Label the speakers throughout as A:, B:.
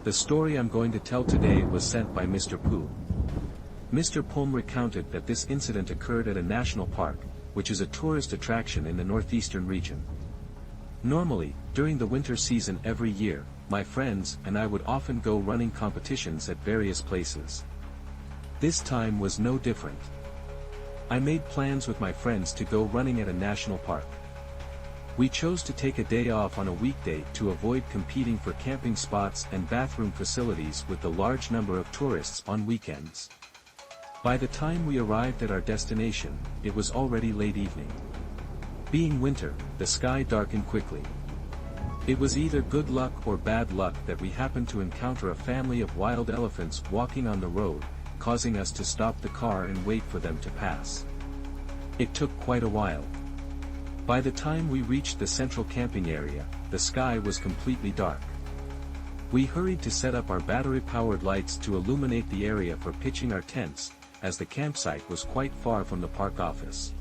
A: The story I'm going to tell today was sent by Mr. Pooh. Mr. Pom recounted that this incident occurred at a national park, which is a tourist attraction in the northeastern region. Normally, during the winter season every year, my friends and I would often go running competitions at various places. This time was no different. I made plans with my friends to go running at a national park. We chose to take a day off on a weekday to avoid competing for camping spots and bathroom facilities with the large number of tourists on weekends. By the time we arrived at our destination, it was already late evening. Being winter, the sky darkened quickly. It was either good luck or bad luck that we happened to encounter a family of wild elephants walking on the road, causing us to stop the car and wait for them to pass. It took quite a while. By the time we reached the central camping area, the sky was completely dark. We hurried to set up our battery-powered lights to illuminate the area for pitching our tents, as the campsite was quite far from the park office.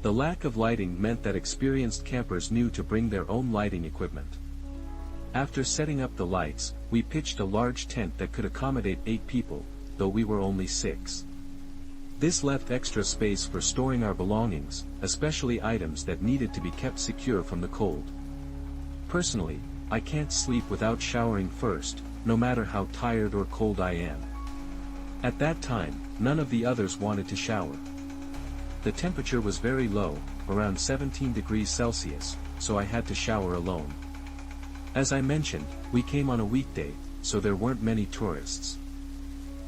A: The lack of lighting meant that experienced campers knew to bring their own lighting equipment. After setting up the lights, we pitched a large tent that could accommodate 8 people, though we were only 6. This left extra space for storing our belongings, especially items that needed to be kept secure from the cold. Personally, I can't sleep without showering first, no matter how tired or cold I am. At that time, none of the others wanted to shower. The temperature was very low, around 17 degrees Celsius, so I had to shower alone. As I mentioned, we came on a weekday, so there weren't many tourists.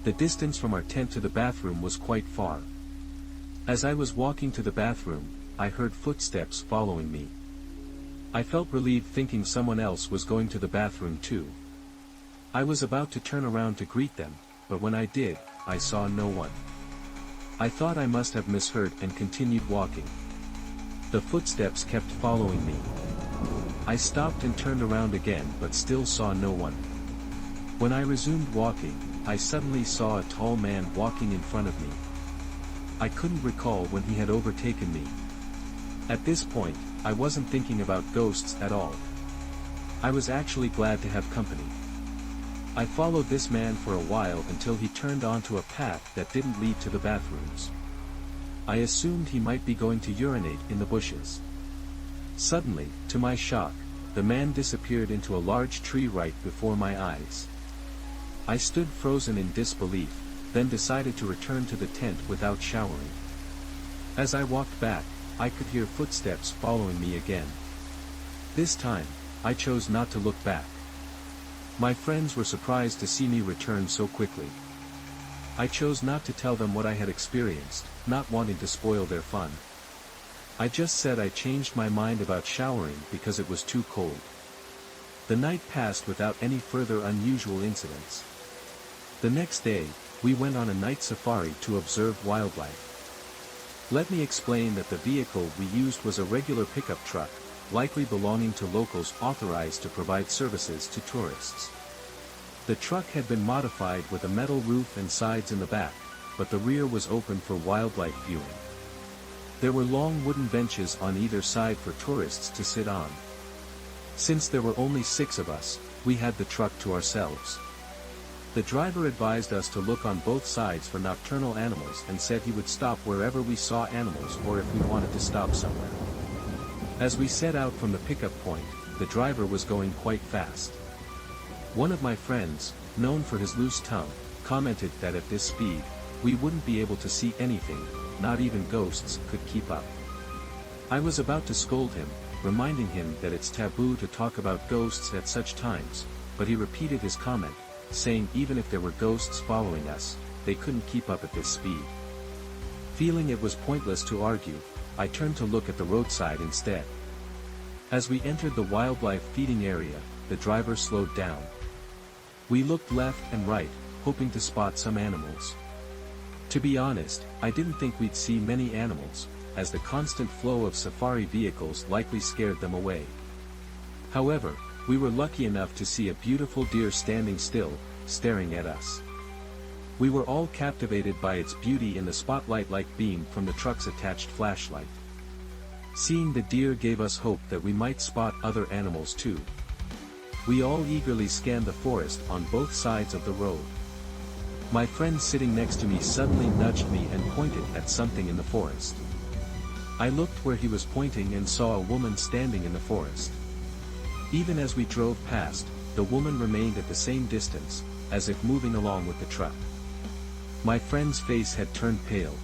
A: The distance from our tent to the bathroom was quite far. As I was walking to the bathroom, I heard footsteps following me. I felt relieved thinking someone else was going to the bathroom too. I was about to turn around to greet them, but when I did, I saw no one. I thought I must have misheard and continued walking. The footsteps kept following me. I stopped and turned around again but still saw no one. When I resumed walking, I suddenly saw a tall man walking in front of me. I couldn't recall when he had overtaken me. At this point, I wasn't thinking about ghosts at all. I was actually glad to have company. I followed this man for a while until he turned onto a path that didn't lead to the bathrooms. I assumed he might be going to urinate in the bushes. Suddenly, to my shock, the man disappeared into a large tree right before my eyes. I stood frozen in disbelief, then decided to return to the tent without showering. As I walked back, I could hear footsteps following me again. This time, I chose not to look back. My friends were surprised to see me return so quickly. I chose not to tell them what I had experienced, not wanting to spoil their fun. I just said I changed my mind about showering because it was too cold. The night passed without any further unusual incidents. The next day, we went on a night safari to observe wildlife. Let me explain that the vehicle we used was a regular pickup truck, likely belonging to locals authorized to provide services to tourists. The truck had been modified with a metal roof and sides in the back, but the rear was open for wildlife viewing. There were long wooden benches on either side for tourists to sit on. Since there were only 6 of us, we had the truck to ourselves. The driver advised us to look on both sides for nocturnal animals and said he would stop wherever we saw animals or if we wanted to stop somewhere. As we set out from the pickup point, the driver was going quite fast. One of my friends, known for his loose tongue, commented that at this speed, we wouldn't be able to see anything, not even ghosts could keep up. I was about to scold him, reminding him that it's taboo to talk about ghosts at such times, but he repeated his comment, saying even if there were ghosts following us, they couldn't keep up at this speed. Feeling it was pointless to argue, I turned to look at the roadside instead. As we entered the wildlife feeding area, the driver slowed down. We looked left and right, hoping to spot some animals. To be honest, I didn't think we'd see many animals, as the constant flow of safari vehicles likely scared them away. However, we were lucky enough to see a beautiful deer standing still, staring at us. We were all captivated by its beauty in the spotlight-like beam from the truck's attached flashlight. Seeing the deer gave us hope that we might spot other animals too. We all eagerly scanned the forest on both sides of the road. My friend sitting next to me suddenly nudged me and pointed at something in the forest. I looked where he was pointing and saw a woman standing in the forest. Even as we drove past, the woman remained at the same distance, as if moving along with the truck. My friend's face had turned pale.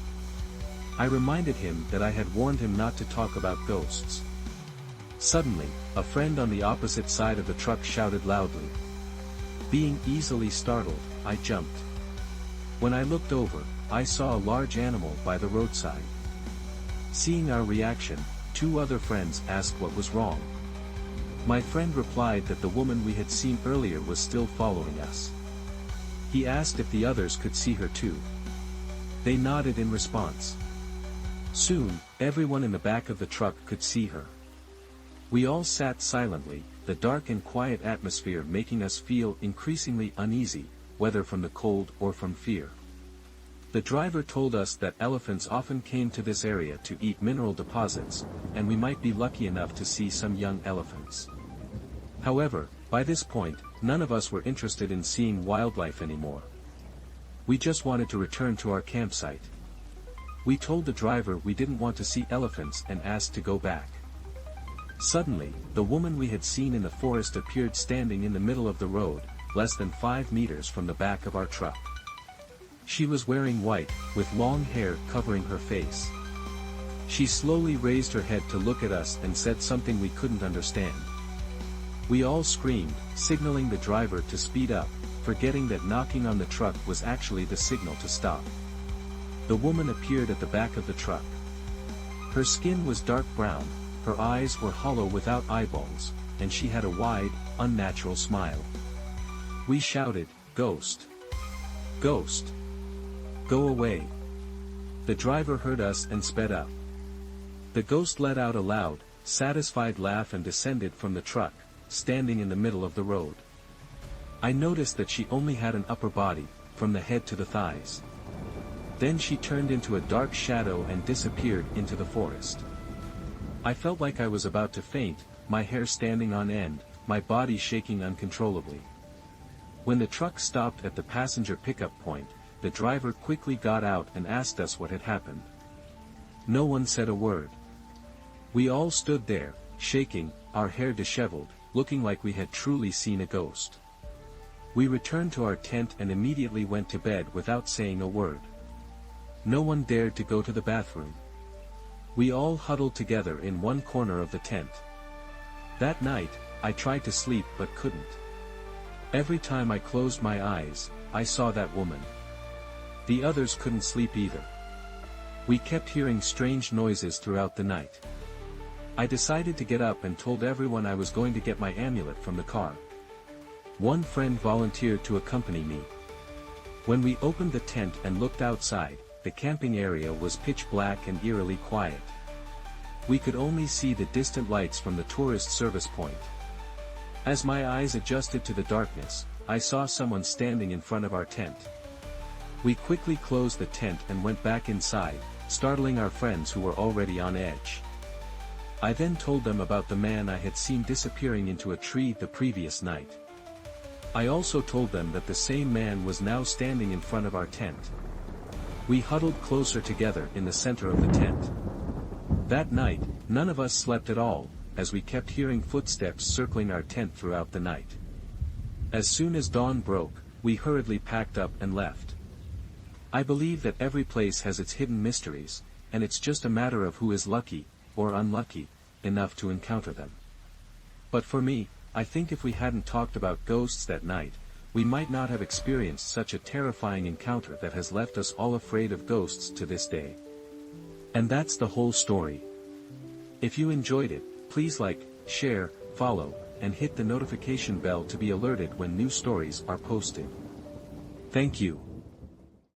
A: I reminded him that I had warned him not to talk about ghosts. Suddenly, a friend on the opposite side of the truck shouted loudly. Being easily startled, I jumped. When I looked over, I saw a large animal by the roadside. Seeing our reaction, two other friends asked what was wrong. My friend replied that the woman we had seen earlier was still following us. He asked if the others could see her too. They nodded in response. Soon, everyone in the back of the truck could see her. We all sat silently, the dark and quiet atmosphere making us feel increasingly uneasy, whether from the cold or from fear. The driver told us that elephants often came to this area to eat mineral deposits, and we might be lucky enough to see some young elephants. However, by this point, none of us were interested in seeing wildlife anymore. We just wanted to return to our campsite. We told the driver we didn't want to see elephants and asked to go back. Suddenly, the woman we had seen in the forest appeared standing in the middle of the road, less than 5 meters from the back of our truck. She was wearing white, with long hair covering her face. She slowly raised her head to look at us and said something we couldn't understand. We all screamed, signaling the driver to speed up, forgetting that knocking on the truck was actually the signal to stop. The woman appeared at the back of the truck. Her skin was dark brown, her eyes were hollow without eyeballs, and she had a wide, unnatural smile. We shouted, "Ghost! Ghost! Go away!" The driver heard us and sped up. The ghost let out a loud, satisfied laugh and descended from the truck, standing in the middle of the road. I noticed that she only had an upper body, from the head to the thighs. Then she turned into a dark shadow and disappeared into the forest. I felt like I was about to faint, my hair standing on end, my body shaking uncontrollably. When the truck stopped at the passenger pickup point, the driver quickly got out and asked us what had happened. No one said a word. We all stood there, shaking, our hair disheveled, looking like we had truly seen a ghost. We returned to our tent and immediately went to bed without saying a word. No one dared to go to the bathroom. We all huddled together in one corner of the tent. That night, I tried to sleep but couldn't. Every time I closed my eyes, I saw that woman. The others couldn't sleep either. We kept hearing strange noises throughout the night. I decided to get up and told everyone I was going to get my amulet from the car. One friend volunteered to accompany me. When we opened the tent and looked outside, the camping area was pitch black and eerily quiet. We could only see the distant lights from the tourist service point. As my eyes adjusted to the darkness, I saw someone standing in front of our tent. We quickly closed the tent and went back inside, startling our friends who were already on edge. I then told them about the man I had seen disappearing into a tree the previous night. I also told them that the same man was now standing in front of our tent. We huddled closer together in the center of the tent. That night, none of us slept at all, as we kept hearing footsteps circling our tent throughout the night. As soon as dawn broke, we hurriedly packed up and left. I believe that every place has its hidden mysteries, and it's just a matter of who is lucky, or unlucky, enough to encounter them. But for me, I think if we hadn't talked about ghosts that night, we might not have experienced such a terrifying encounter that has left us all afraid of ghosts to this day. And that's the whole story. If you enjoyed it, please like, share, follow, and hit the notification bell to be alerted when new stories are posted. Thank you.